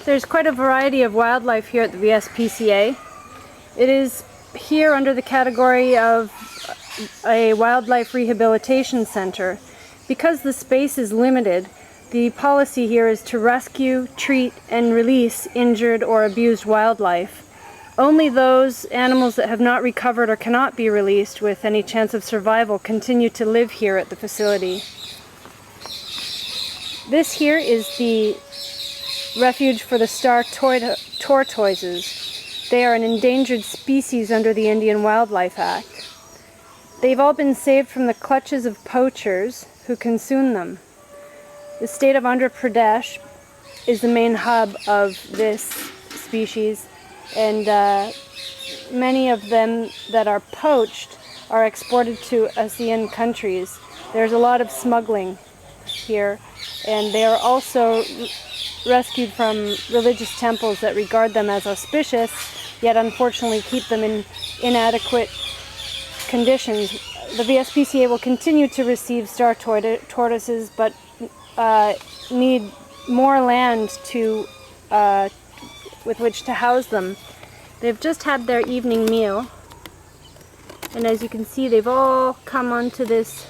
There's quite a variety of wildlife here at the VSPCA. It is here under the category of a wildlife rehabilitation center. Because the space is limited, the policy here is to rescue, treat, and release injured or abused wildlife. Only those animals that have not recovered or cannot be released with any chance of survival continue to live here at the facility. This here is the refuge for the star tortoises. They are an endangered species under the Indian Wildlife Act. They've all been saved from the clutches of poachers who consume them. The state of Andhra Pradesh is the main hub of this species, and many of them that are poached are exported to ASEAN countries. There's a lot of smuggling here, and they are also rescued from religious temples that regard them as auspicious, yet unfortunately keep them in inadequate conditions. The VSPCA will continue to receive star tortoises, but need more land to with which to house them. They've just had their evening meal, and as you can see, they've all come onto these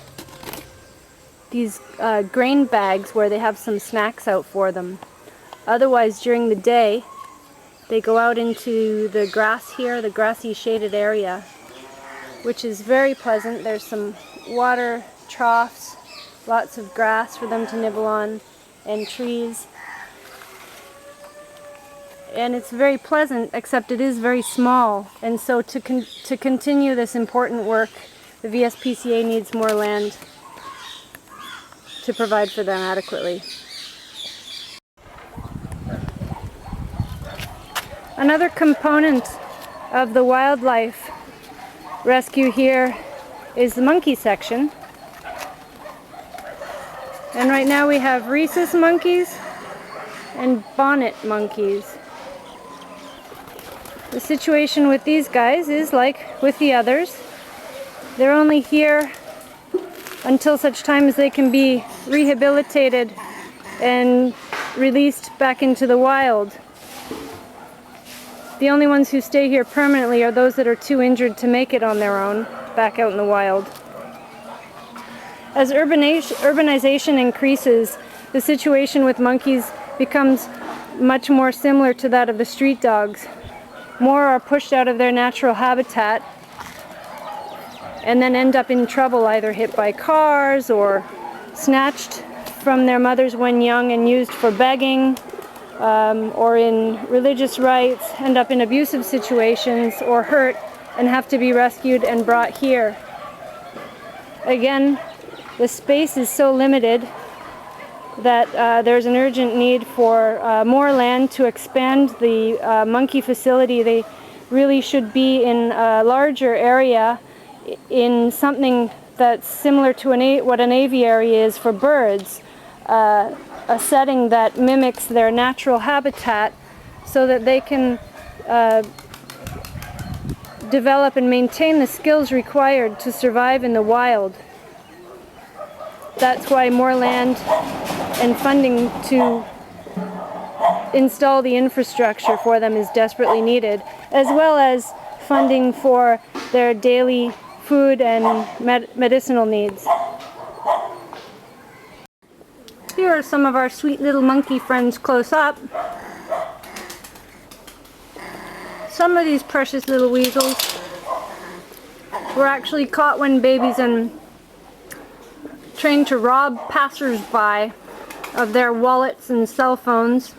grain bags where they have some snacks out for them. Otherwise, during the day, they go out into the grass here, the grassy shaded area, which is very pleasant. There's some water troughs, lots of grass for them to nibble on, and trees. And it's very pleasant, except it is very small. And so to continue this important work, the VSPCA needs more land to provide for them adequately. Another component of the wildlife rescue here is the monkey section. And right now we have rhesus monkeys and bonnet monkeys. The situation with these guys is like with the others. They're only here until such time as they can be rehabilitated and released back into the wild. The only ones who stay here permanently are those that are too injured to make it on their own back out in the wild. As urbanization increases, the situation with monkeys becomes much more similar to that of the street dogs. More are pushed out of their natural habitat and then end up in trouble, either hit by cars or snatched from their mothers when young and used for begging, or in religious rites, end up in abusive situations, or hurt and have to be rescued and brought here. Again, the space is so limited that there's an urgent need for more land to expand the monkey facility. They really should be in a larger area, in something that's similar to what an aviary is for birds, a setting that mimics their natural habitat so that they can develop and maintain the skills required to survive in the wild. That's why more land and funding to install the infrastructure for them is desperately needed, as well as funding for their daily food and medicinal needs. Here are some of our sweet little monkey friends close up. Some of these precious little weasels were actually caught when babies and trained to rob passers-by of their wallets and cell phones.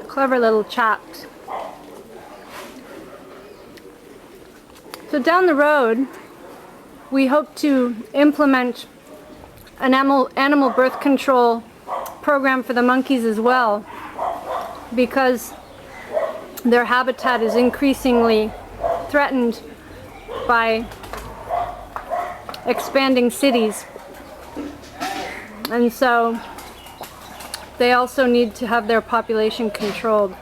Clever little chaps. So down the road, we hope to implement an animal birth control program for the monkeys as well, because their habitat is increasingly threatened by expanding cities. And so they also need to have their population controlled.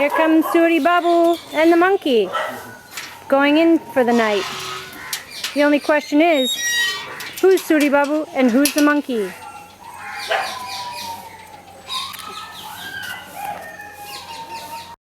Here comes Suri Babu and the monkey going in for the night. The only question is, who's Suri Babu and who's the monkey?